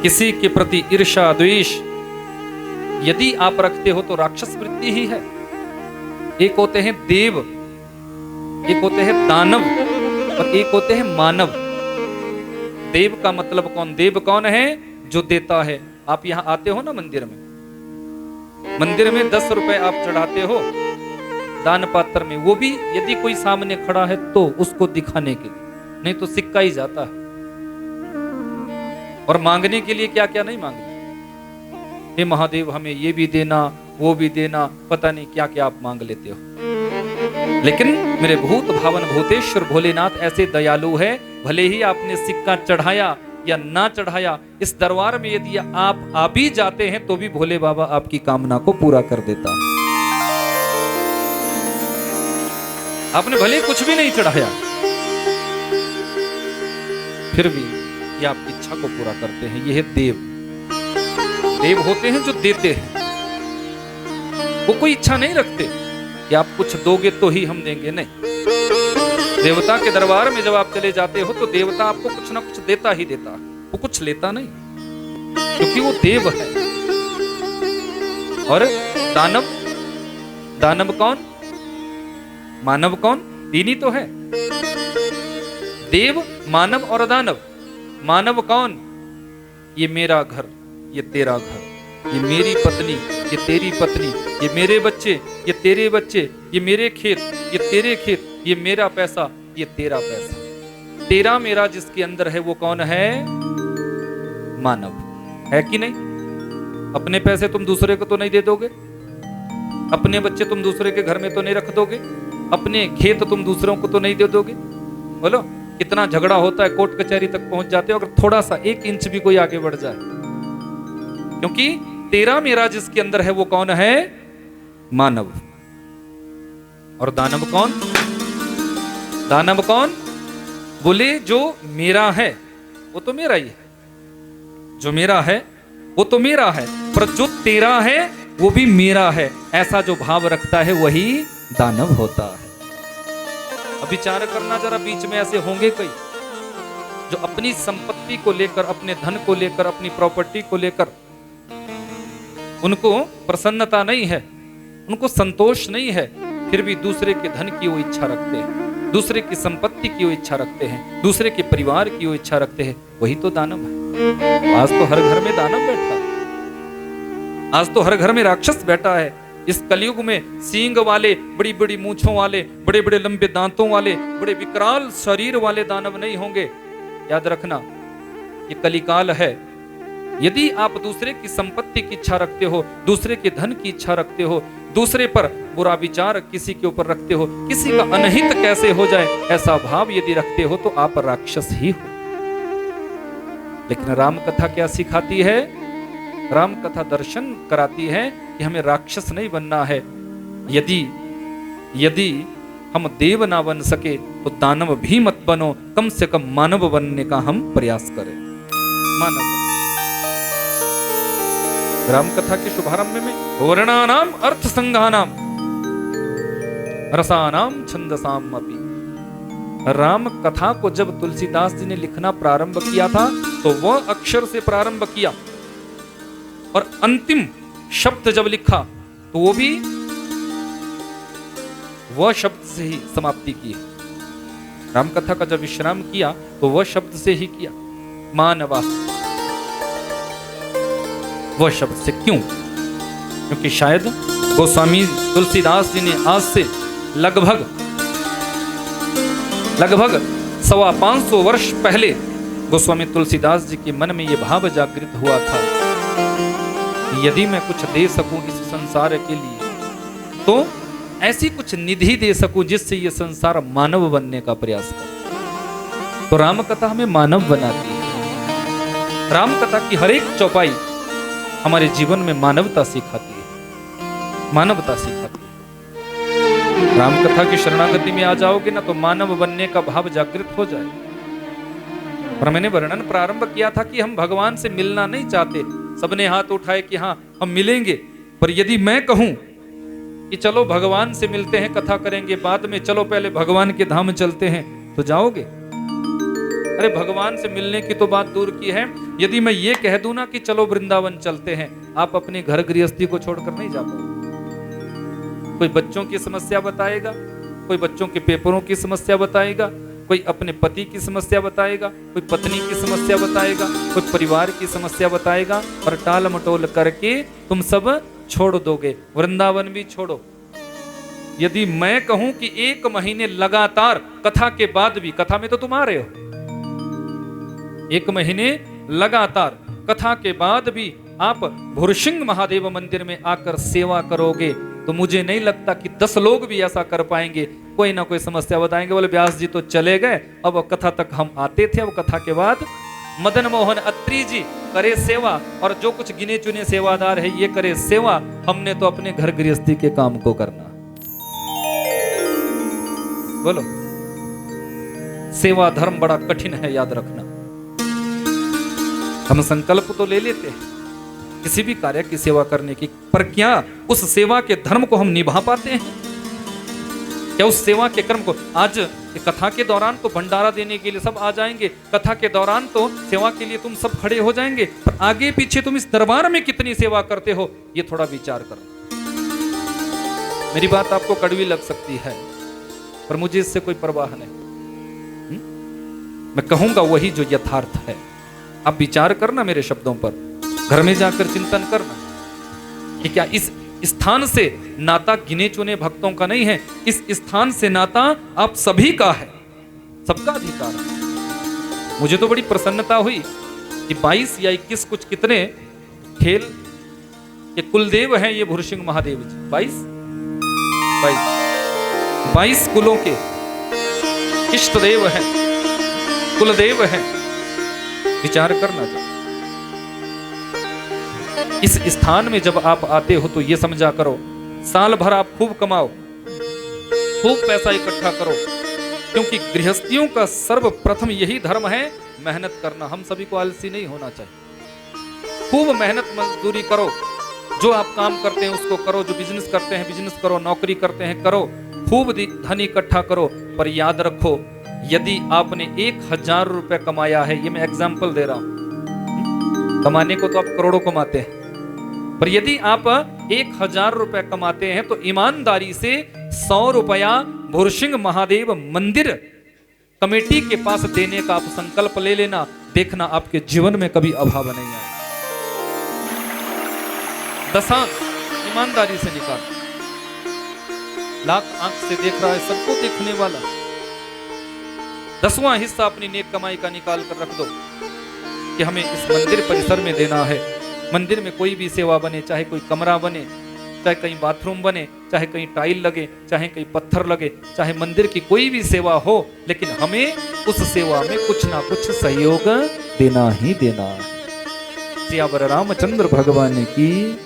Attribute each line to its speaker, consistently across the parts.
Speaker 1: किसी के प्रति ईर्ष्या द्वेष यदि आप रखते हो तो राक्षस वृत्ति ही है। एक होते हैं देव, एक होते हैं दानव और एक होते हैं मानव। देव का मतलब कौन? देव कौन है? जो देता है। आप यहां आते हो ना मंदिर में, मंदिर में 10 रुपए आप चढ़ाते हो दान पात्र में, वो भी यदि कोई सामने खड़ा है तो उसको दिखाने के लिए, नहीं तो सिक्का ही जाता है। और मांगने के लिए क्या क्या नहीं मांगते, हे महादेव हमें ये भी देना वो भी देना, पता नहीं क्या क्या आप मांग लेते हो। लेकिन मेरे भूत भावन भूतेश्वर भोलेनाथ ऐसे दयालु है, भले ही आपने सिक्का चढ़ाया या ना चढ़ाया, इस दरबार में यदि आप आ भी जाते हैं तो भी भोले बाबा आपकी कामना को पूरा कर देता है। आपने भले कुछ भी नहीं चढ़ाया, फिर भी ये आपकी इच्छा को पूरा करते हैं। ये है देव। देव होते हैं जो देते हैं, वो कोई इच्छा नहीं रखते कि आप कुछ दोगे तो ही हम देंगे, नहीं। देवता के दरबार में जब आप चले जाते हो तो देवता आपको कुछ ना कुछ देता ही देता है, वो कुछ लेता नहीं, क्योंकि वो देव है। और दानव, दानव कौन? मानव कौन? तीन ही तो है, देव मानव और दानव। मानव कौन? ये मेरा घर, ये तेरा घर, ये मेरी पत्नी, ये तेरी पत्नी, ये मेरे बच्चे, ये तेरे बच्चे, ये मेरे खेत, ये तेरे खेत, ये मेरा पैसा, ये तेरा पैसा। तेरा मेरा जिसके अंदर है वो कौन है? मानव है कि नहीं? अपने पैसे तुम दूसरे को तो नहीं दे दोगे, अपने बच्चे तुम दूसरे के घर में तो नहीं रख दोगे, अपने खेत तुम दूसरों को तो नहीं दे दोगे। बोलो कितना झगड़ा होता है, कोर्ट कचहरी तक पहुंच जाते हो अगर थोड़ा सा 1 इंच भी कोई आगे बढ़ जाए, क्योंकि तेरा मेरा जिसके अंदर है वो कौन है? मानव। और दानव कौन? दानव कौन? बोले जो मेरा है वो तो मेरा ही है, जो मेरा है वो तो मेरा है, पर जो तेरा है वो भी मेरा है, ऐसा जो भाव रखता है वही दानव होता है। अब विचार करना जरा, बीच में ऐसे होंगे कई जो अपनी संपत्ति को लेकर, अपने धन को लेकर, अपनी प्रॉपर्टी को लेकर उनको प्रसन्नता नहीं है, उनको संतोष नहीं है, फिर भी दूसरे के धन की वो इच्छा रखते हैं, दूसरे की संपत्ति की वो इच्छा रखते हैं, दूसरे के परिवार की वो इच्छा रखते हैं। वही तो दानव है। आज तो हर घर में दानव बैठा है, आज तो हर घर में राक्षस बैठा है। इस कलयुग में सींग वाले, बड़ी बड़ी मूंछों वाले, बड़े बड़े लंबे दांतों वाले, बड़े विकराल शरीर वाले दानव नहीं होंगे। याद रखना, ये कलिकाल है। यदि आप दूसरे की संपत्ति की इच्छा रखते हो, दूसरे के धन की इच्छा रखते हो, दूसरे पर बुरा विचार किसी के ऊपर रखते हो, किसी का अनहित कैसे हो जाए ऐसा भाव यदि रखते हो तो आप राक्षस ही हो। लेकिन राम कथा क्या सिखाती है? राम कथा दर्शन कराती है कि हमें राक्षस नहीं बनना है। यदि हम देव ना बन सके तो दानव भी मत बनो, कम से कम मानव बनने का हम प्रयास करें। मानव। राम कथा के शुभारंभ में वर्णानाम अर्थ संघानाम रसानाम छंदसाम अपि। राम कथा को जब तुलसीदास जी ने लिखना प्रारंभ किया था तो वह अक्षर से प्रारंभ किया, और अंतिम शब्द जब लिखा तो वो भी वह शब्द से ही समाप्ति की। राम कथा का जब विश्राम किया तो वह शब्द से ही किया, मानवा। वह शब्द से क्यों? क्योंकि शायद गोस्वामी तुलसीदास जी ने आज से लगभग 525 वर्ष पहले गोस्वामी तुलसीदास जी के मन में यह भाव जागृत हुआ था कि यदि मैं कुछ दे सकूं इस संसार के लिए तो ऐसी कुछ निधि दे सकूं जिससे यह संसार मानव बनने का प्रयास करे। तो राम कथा हमें मानव बनाती है। राम कथा की हर एक चौपाई हमारे जीवन में मानवता सिखाती है, मानवता सिखाती है। राम कथा की शरणागति में आ जाओगे ना तो मानव बनने का भाव जागृत हो जाए। और मैंने वर्णन प्रारंभ किया था कि हम भगवान से मिलना नहीं चाहते। सबने हाथ उठाए कि हाँ हम मिलेंगे, पर यदि मैं कहूं कि चलो भगवान से मिलते हैं, कथा करेंगे बाद में, चलो पहले भगवान के धाम चलते हैं, तो जाओगे? अरे भगवान से मिलने की तो बात दूर की है, यदि मैं ये कह दूं ना कि चलो वृंदावन चलते हैं, आप अपने घर गृहस्थी को छोड़कर नहीं जा पाओगे। कोई बच्चों की समस्या बताएगा, कोई बच्चों के पेपरों की समस्या बताएगा, कोई अपने पति की समस्या बताएगा, कोई पत्नी की समस्या बताएगा, कोई परिवार की समस्या बताएगा, और टाल मटोल करके तुम सब छोड़ दोगे, वृंदावन भी छोड़ो। यदि मैं कहूं कि 1 महीने लगातार कथा के बाद भी, कथा में तो तुम आ रहे हो, 1 महीने लगातार कथा के बाद भी आप भुरसिंह महादेव मंदिर में आकर सेवा करोगे, तो मुझे नहीं लगता कि 10 लोग भी ऐसा कर पाएंगे। कोई ना कोई समस्या बताएंगे, बोले व्यास जी तो चले गए, अब कथा तक हम आते थे, अब कथा के बाद मदन मोहन अत्री जी करे सेवा, और जो कुछ गिने चुने सेवादार है ये करे सेवा, हमने तो अपने घर गृहस्थी के काम को करना। बोलो, सेवा धर्म बड़ा कठिन है, याद रखना। हम संकल्प तो ले लेते हैं किसी भी कार्य की सेवा करने की, पर क्या उस सेवा के धर्म को हम निभा पाते हैं? क्या उस सेवा के कर्म को? आज कथा के दौरान तो भंडारा देने के लिए सब आ जाएंगे, कथा के दौरान तो सेवा के लिए तुम सब खड़े हो जाएंगे, पर आगे पीछे तुम इस दरबार में कितनी सेवा करते हो, ये थोड़ा विचार करो। मेरी बात आपको कड़वी लग सकती है, पर मुझे इससे कोई परवाह नहीं। मैं कहूंगा वही जो यथार्थ है। आप विचार करना मेरे शब्दों पर, घर में जाकर चिंतन करना कि क्या इस स्थान से नाता गिने चुने भक्तों का नहीं है, इस स्थान से नाता आप सभी का है, सबका अधिकार है। मुझे तो बड़ी प्रसन्नता हुई कि 22 या 21 कुछ कितने खेल ये कुलदेव हैं, ये भुरसिंह महादेव जी 22 कुलों के इष्ट देव हैं, कुलदेव हैं। विचार करना चाहिए। इस स्थान में जब आप आते हो तो ये समझा करो, साल भर आप खूब कमाओ, खूब पैसा इकट्ठा करो, क्योंकि गृहस्थियों का सर्वप्रथम यही धर्म है, मेहनत करना। हम सभी को आलसी नहीं होना चाहिए। खूब मेहनत मजदूरी करो, जो आप काम करते हैं उसको करो, जो बिजनेस करते हैं बिजनेस करो, नौकरी करते हैं करो, खूब धन इकट्ठा करो। पर याद रखो, यदि आपने 1000 रुपए कमाया है, ये मैं एग्जाम्पल दे रहा हूं, कमाने को तो आप करोड़ों कमाते हैं, पर यदि आप 1000 रुपए कमाते हैं तो ईमानदारी से 100 रुपया भुरसिंह महादेव मंदिर कमेटी के पास देने का आप संकल्प ले लेना, देखना आपके जीवन में कभी अभाव नहीं आएगा। दशांश ईमानदारी से निकाल, लाख आंख से देख रहा है, सबको देखने वाला 10वां हिस्सा अपनी नेक कमाई का निकाल कर रख दो कि हमें इस मंदिर परिसर में देना है। मंदिर में कोई भी सेवा बने, चाहे कोई कमरा बने, चाहे कहीं बाथरूम बने, चाहे कहीं टाइल लगे, चाहे कहीं पत्थर लगे, चाहे मंदिर की कोई भी सेवा हो, लेकिन हमें उस सेवा में कुछ ना कुछ सहयोग देना ही देना है। सियावर रामचंद्र भगवान की,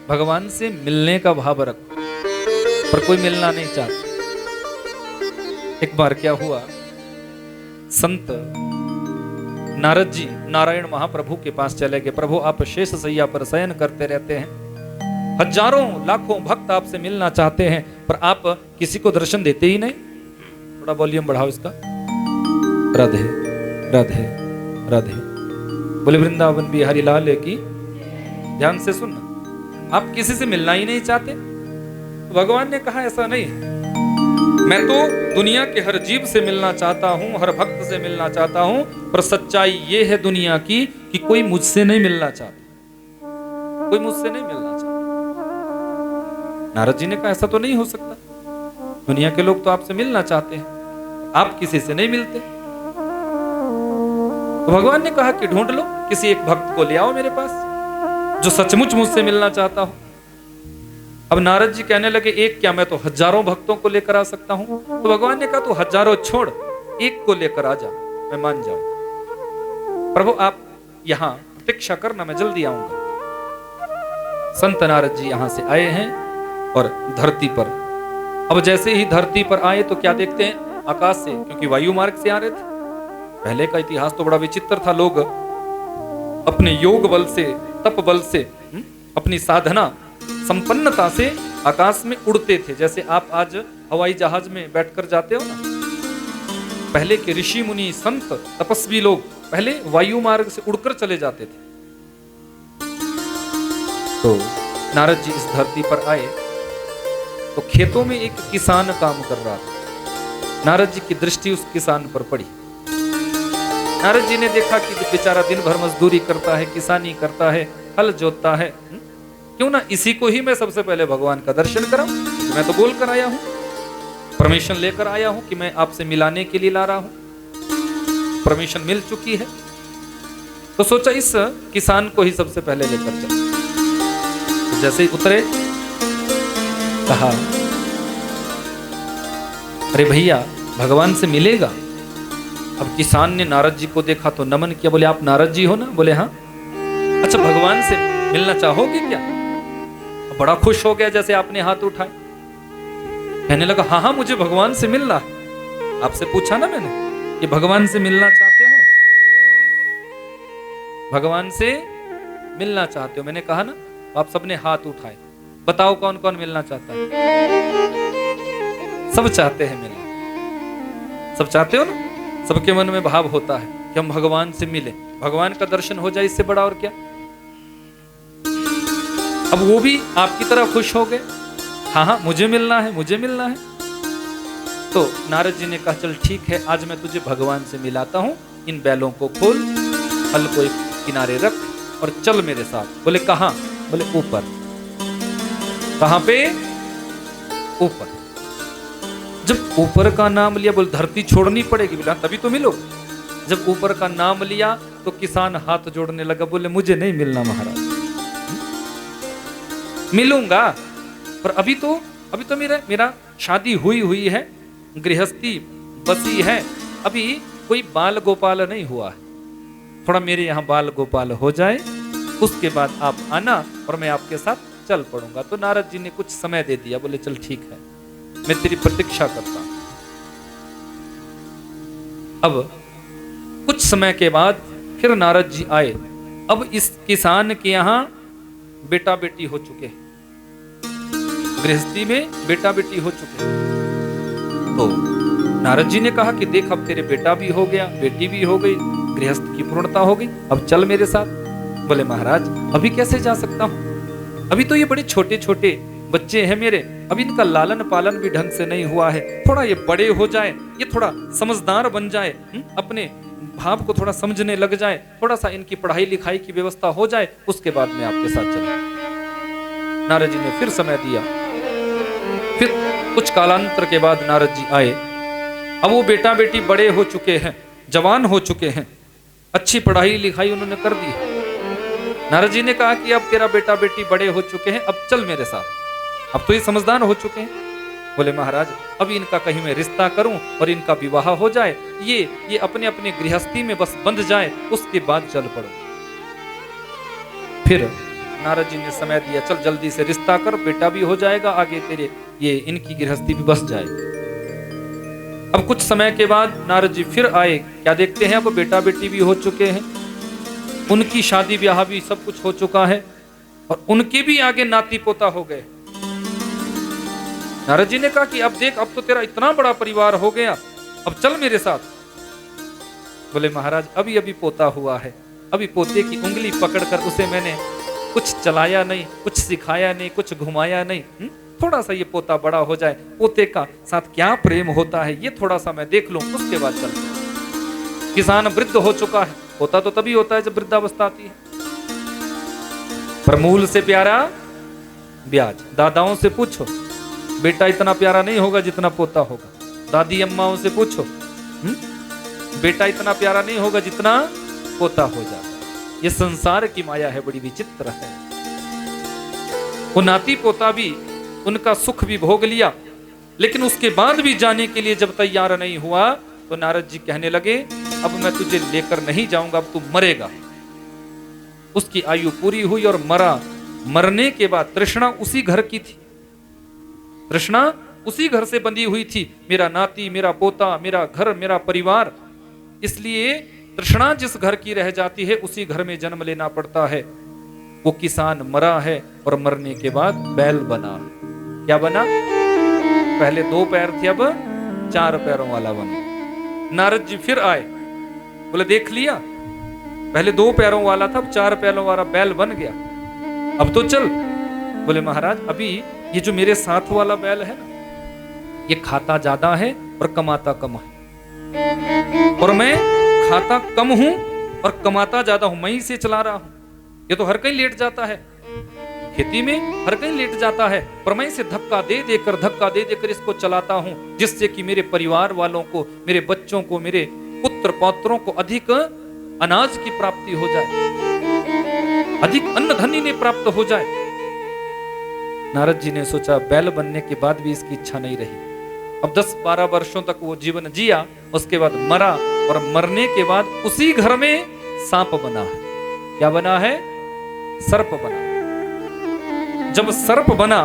Speaker 1: भगवान से मिलने का भाव रखो, पर कोई मिलना नहीं चाहता। एक बार क्या हुआ, संत नारद जी नारायण महाप्रभु के पास चले गए। प्रभु आप शेष सैया पर शयन करते रहते हैं, हजारों लाखों भक्त आपसे मिलना चाहते हैं, पर आप किसी को दर्शन देते ही नहीं। थोड़ा वॉल्यूम बढ़ाओ इसका। राधे राधे राधे। बोले वृंदावन बिहारी लाल की, ध्यान से सुनना, आप किसी से मिलना ही नहीं चाहते। तो भगवान ने कहा ऐसा नहीं है, मैं तो दुनिया के हर जीव से मिलना चाहता हूं, हर भक्त से मिलना चाहता हूं, पर सच्चाई ये है दुनिया की कि कोई मुझसे नहीं मिलना चाहता, कोई मुझसे नहीं मिलना चाहता। नारद जी ने कहा ऐसा तो नहीं हो सकता, दुनिया के लोग तो आपसे मिलना चाहते हैं, आप किसी से नहीं मिलते। तो भगवान ने कहा कि ढूंढ लो, किसी एक भक्त को ले आओ मेरे पास जो सचमुच मुझसे मिलना चाहता हो। अब नारद जी कहने लगे एक क्या, मैं तो हजारों भक्तों को लेकर आ सकता हूं। तो भगवान ने कहा तू हजारों छोड़, एक को लेकर आ जा, मैं मान जाऊं। प्रभु आप यहां प्रतीक्षा करना, मैं जल्दी आऊंगा। संत नारद जी यहां से आए हैं और धरती पर, अब जैसे ही धरती पर आए तो क्या देखते हैं, आकाश से, क्योंकि वायु मार्ग से आ रहे थे। पहले का इतिहास तो बड़ा विचित्र था, लोग अपने योग बल से, तप बल से, अपनी साधना संपन्नता से आकाश में उड़ते थे। जैसे आप आज हवाई जहाज में बैठकर जाते हो ना, पहले के ऋषि मुनि संत तपस्वी लोग पहले वायु मार्ग से उड़कर चले जाते थे। तो नारद जी इस धरती पर आए तो खेतों में एक किसान काम कर रहा था। नारद जी की दृष्टि उस किसान पर पड़ी। नारद जी ने देखा कि बेचारा दिन भर मजदूरी करता है, किसानी करता है, हल जोतता है, क्यों ना इसी को ही मैं सबसे पहले भगवान का दर्शन कराऊं। मैं तो बोल कर आया हूं, परमिशन लेकर आया हूं कि मैं आपसे मिलाने के लिए ला रहा हूं, परमिशन मिल चुकी है। तो सोचा इस किसान को ही सबसे पहले लेकर चल। तो जैसे ही उतरे कहा, अरे भैया भगवान से मिलेगा। अब किसान ने नारद जी को देखा तो नमन किया, बोले आप नारद जी हो ना? बोले हाँ। अच्छा भगवान से मिलना चाहोगे क्या? बड़ा खुश हो गया जैसे आपने हाथ उठाए। कहने लगा हाँ हाँ मुझे भगवान से मिलना है। आपसे पूछा ना मैंने कि भगवान से मिलना चाहते हो, भगवान से मिलना चाहते हो? मैंने कहा ना। आप सबने हाथ उठाए। बताओ कौन कौन मिलना चाहता है? सब चाहते हैं मिलना, सब चाहते हो ना? सबके मन में भाव होता है कि हम भगवान से मिले, भगवान का दर्शन हो जाए, इससे बड़ा और क्या। अब वो भी आपकी तरह खुश हो गए, हाँ हाँ मुझे मिलना है, मुझे मिलना है। तो नारद जी ने कहा चल ठीक है, आज मैं तुझे भगवान से मिलाता हूं। इन बैलों को खोल, हल को एक किनारे रख और चल मेरे साथ। बोले कहां? बोले ऊपर। कहां पे? ऊपर। जब ऊपर का नाम लिया, बोले धरती छोड़नी पड़ेगी। बोला तभी तो मिलो। जब ऊपर का नाम लिया तो किसान हाथ जोड़ने लगा, बोले मुझे नहीं मिलना महाराज, मिलूंगा पर अभी तो मेरा शादी हुई है, गृहस्थी बसी है, अभी कोई बाल गोपाल नहीं हुआ है। थोड़ा मेरे यहाँ बाल गोपाल हो जाए, उसके बाद आप आना और मैं आपके साथ चल पड़ूंगा। तो नारद जी ने कुछ समय दे दिया। बोले चल ठीक है, मैं तेरी प्रतीक्षा करता हूं। अब कुछ समय के बाद फिर नारद जी आए। अब इस किसान के यहाँ बेटा बेटी हो चुके हैं, गृहस्थी में बेटा बेटी हो चुके हैं। तो नारद जी ने कहा कि देख अब तेरे बेटा भी हो गया, बेटी भी हो गई, गृहस्थ की पूर्णता हो गई, अब चल मेरे साथ। बोले महाराज अभी कैसे जा सकता हूं? अभी तो ये बड़े छोटे छोटे बच्चे हैं मेरे, अभी इनका लालन पालन भी ढंग से नहीं हुआ है। थोड़ा ये बड़े हो जाए, ये थोड़ा समझदार बन जाए, अपने भाव को थोड़ा समझने लग जाए, थोड़ा सा इनकी पढ़ाई लिखाई की व्यवस्था हो जाए, उसके बाद मैं आपके साथ चलूं। नारद जी ने फिर समय दिया। फिर कुछ कालांतर के बाद नारद जी आए। अब वो बेटा बेटी बड़े हो चुके हैं, जवान हो चुके हैं, अच्छी पढ़ाई लिखाई उन्होंने कर दी। नारद जी ने कहा कि अब तेरा बेटा बेटी बड़े हो चुके हैं, अब चल मेरे साथ, अब तो ये समझदार हो चुके हैं। बोले महाराज अभी इनका कहीं मैं रिश्ता करूं और इनका विवाह हो जाए, ये अपने अपने गृहस्थी में बस बंध जाए, उसके बाद चल पड़ो। फिर नारद जी ने समय दिया, चल जल्दी से रिश्ता कर, बेटा भी हो जाएगा, आगे तेरे ये इनकी गृहस्थी भी बस जाएगी। अब कुछ समय के बाद नारद जी फिर आए। क्या देखते हैं अब बेटा बेटी भी हो चुके हैं, उनकी शादी ब्याह भी सब कुछ हो चुका है और उनके भी आगे नाती पोता हो गए। नारद जी ने कहा कि अब देख, अब तो तेरा इतना बड़ा परिवार हो गया, अब चल मेरे साथ। बोले महाराज अभी अभी पोता हुआ है, अभी पोते की उंगली पकड़कर उसे मैंने कुछ चलाया नहीं, कुछ सिखाया नहीं, कुछ घुमाया नहीं। थोड़ा सा ये पोता बड़ा हो जाए, पोते का साथ क्या प्रेम होता है ये थोड़ा सा मैं देख लूं, उसके बाद चल। किसान वृद्ध हो चुका है, पोता तो तभी होता है जब वृद्धावस्था आती है। पर मूल से प्यारा ब्याज। दादाओं से पूछो, बेटा इतना प्यारा नहीं होगा जितना पोता होगा। दादी अम्माओं से पूछो, बेटा इतना प्यारा नहीं होगा जितना पोता हो जाए। ये संसार की माया है, बड़ी विचित्र है। वो नाती पोता भी उनका सुख भी भोग लिया, लेकिन उसके बाद भी जाने के लिए जब तैयार नहीं हुआ तो नारद जी कहने लगे अब मैं तुझे लेकर नहीं जाऊंगा, अब तू मरेगा। उसकी आयु पूरी हुई और मरा। मरने के बाद तृष्णा उसी घर की थी, तृष्णा उसी घर से बंधी हुई थी। मेरा नाती, मेरा पोता, मेरा घर, मेरा परिवार। इसलिए तृष्णा जिस घर की रह जाती है उसी घर में जन्म लेना पड़ता है। वो किसान मरा है और मरने के बाद बैल बना। क्या बना? पहले 2 पैर थे, अब 4 पैरों वाला बना। नारद जी फिर आए, बोले देख लिया, पहले 2 पैरों वाला था, अब 4 पैरों वाला बैल बन गया, अब तो चल। बोले महाराज अभी ये जो मेरे साथ वाला बैल है ना, ये खाता ज्यादा है और कमाता कम है, और मैं खाता कम हूं और कमाता ज्यादा हूं, मैं ही से चला रहा हूं। ये तो हर कहीं लेट जाता है, खेती में हर कहीं लेट जाता है, पर मैं इसे धक्का दे देकर इसको चलाता हूं, जिससे कि मेरे परिवार वालों को, मेरे बच्चों को, मेरे पुत्र पौत्रों को अधिक अनाज की प्राप्ति हो जाए, अधिक अन्न धन इन्हें प्राप्त हो जाए। नारद जी ने सोचा बैल बनने के बाद भी इसकी इच्छा नहीं रही। अब 10-12 वर्षों तक वो जीवन जिया, उसके बाद मरा, और मरने के बाद उसी घर में सांप बना है। क्या बना है? सर्प बना। जब सर्प बना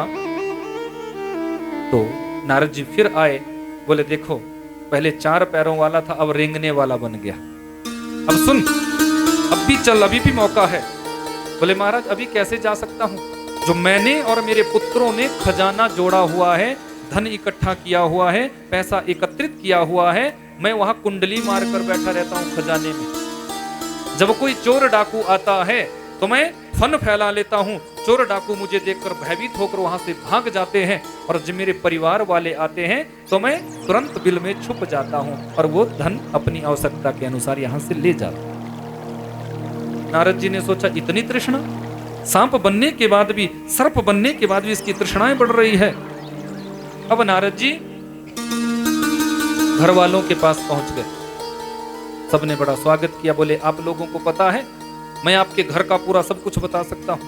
Speaker 1: तो नारद जी फिर आए, बोले देखो पहले 4 पैरों वाला था, अब रेंगने वाला बन गया, अब सुन, अब भी चल, अभी भी मौका है। बोले महाराज अभी कैसे जा सकता हूं? जो मैंने और मेरे पुत्रों ने खजाना जोड़ा हुआ है, धन इकट्ठा किया हुआ है, पैसा एकत्रित किया हुआ है, मैं वहां कुंडली मारकर बैठा रहता हूं खजाने में। जब कोई चोर डाकू आता है तो मैं फन फैला लेता हूं, चोर डाकू मुझे देखकर भयभीत होकर वहां से भाग जाते हैं, और जब मेरे परिवार वाले आते हैं तो मैं तुरंत बिल में छुप जाता हूं और वो धन अपनी आवश्यकता के अनुसार यहां से ले जाता हूं। नारद जी ने सोचा इतनी तृष्णा, सांप बनने के बाद भी, सर्प बनने के बाद भी इसकी तृष्णाएं बढ़ रही है। अब नारद जी घर वालों के पास पहुंच गए, सबने बड़ा स्वागत किया। बोले आप लोगों को पता है मैं आपके घर का पूरा सब कुछ बता सकता हूं।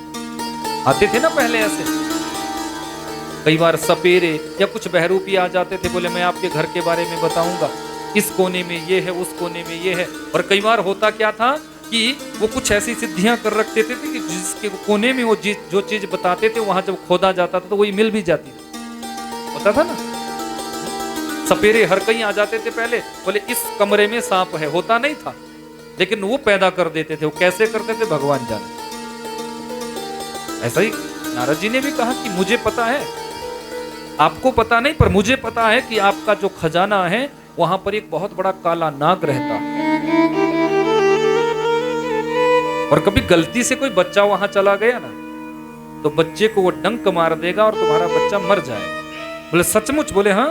Speaker 1: आते थे ना पहले ऐसे, कई बार सपेरे या कुछ बहरूपी आ जाते थे, बोले मैं आपके घर के बारे में बताऊंगा, इस कोने में ये है, उस कोने में ये है। और कई बार होता क्या था कि वो कुछ ऐसी सिद्धियां कर रखते थे कि जिसके कोने में वो जो चीज बताते थे वहां जब खोदा जाता था तो वही मिल भी जाती थी। होता था ना, सपेरे हर कहीं आ जाते थे पहले, बोले इस कमरे में सांप है, होता नहीं था लेकिन वो पैदा कर देते थे। वो कैसे करते थे भगवान जाने। ऐसा ही नारद जी ने भी कहा कि मुझे पता है, आपको पता नहीं पर मुझे पता है कि आपका जो खजाना है वहां पर एक बहुत बड़ा काला नाग रहता है, और कभी गलती से कोई बच्चा वहां चला गया ना तो बच्चे को वो डंक मार देगा और तुम्हारा बच्चा मर जाएगा। बोले सचमुच? बोले हाँ।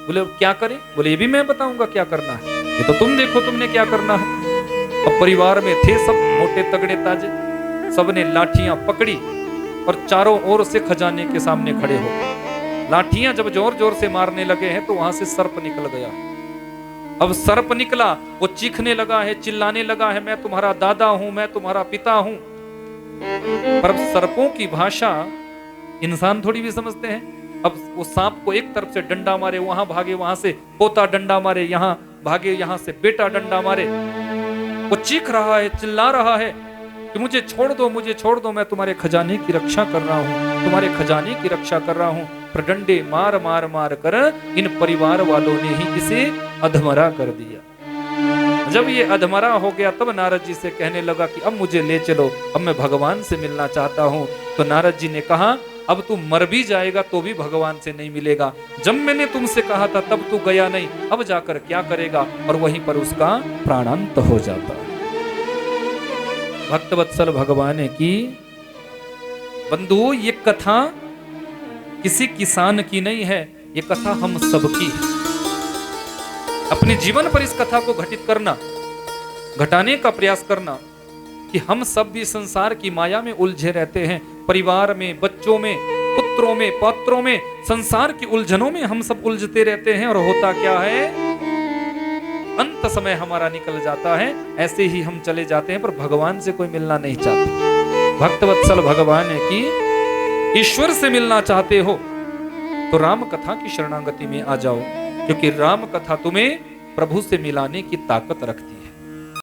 Speaker 1: बोले क्या करें? बोले ये भी मैं बताऊंगा क्या करना है, ये तो तुम देखो तुमने क्या करना है। अब परिवार में थे सब मोटे तगड़े ताजे, सबने लाठियां पकड़ी और चारों ओर से खजाने के सामने खड़े हो गए। लाठियां जब जोर जोर से मारने लगे हैं तो वहां से सर्प निकल गया। अब सर्प निकला, वो चीखने लगा है, चिल्लाने लगा है, मैं तुम्हारा दादा हूं, मैं तुम्हारा पिता हूं। पर सर्पों की भाषा इंसान थोड़ी भी समझते हैं। अब वो सांप को एक तरफ से डंडा मारे, वहां भागे, वहां से पोता डंडा मारे, यहां भागे, यहां से बेटा डंडा मारे। वो चीख रहा है, चिल्ला रहा है कि मुझे छोड़ दो, मुझे छोड़ दो, मैं तुम्हारे खजाने की रक्षा कर रहा हूं, तुम्हारे खजाने की रक्षा कर रहा हूं। पर डंडे मार मार मार कर इन परिवार वालों ने ही इसे अधमरा कर दिया। जब ये अधमरा हो गया तब नारद जी से कहने लगा कि अब मुझे ले चलो, अब मैं भगवान से मिलना चाहता हूं। तो नारद जी ने कहा अब तू मर भी जाएगा तो भी भगवान से नहीं मिलेगा। जब मैंने तुमसे कहा था तब तू गया नहीं, अब जाकर क्या करेगा? और वहीं पर उसका प्राणांत हो जाता है। भक्तवत्सल भगवान की बंधु, ये कथा किसी किसान की नहीं है, ये कथा हम सबकी है। अपने जीवन पर इस कथा को घटित करना, घटाने का प्रयास करना कि हम सब भी संसार की माया में उलझे रहते हैं। परिवार में, बच्चों में, पुत्रों में, पौत्रों में, संसार की उलझनों में हम सब उलझते रहते हैं। और होता क्या है, अंत समय हमारा निकल जाता है, ऐसे ही हम चले जाते हैं, पर भगवान से कोई मिलना नहीं चाहता। भक्तवत्सल भगवान की ईश्वर से मिलना चाहते हो तो राम कथा की शरणागति में आ जाओ, क्योंकि राम कथा तुम्हें प्रभु से मिलाने की ताकत रखती है।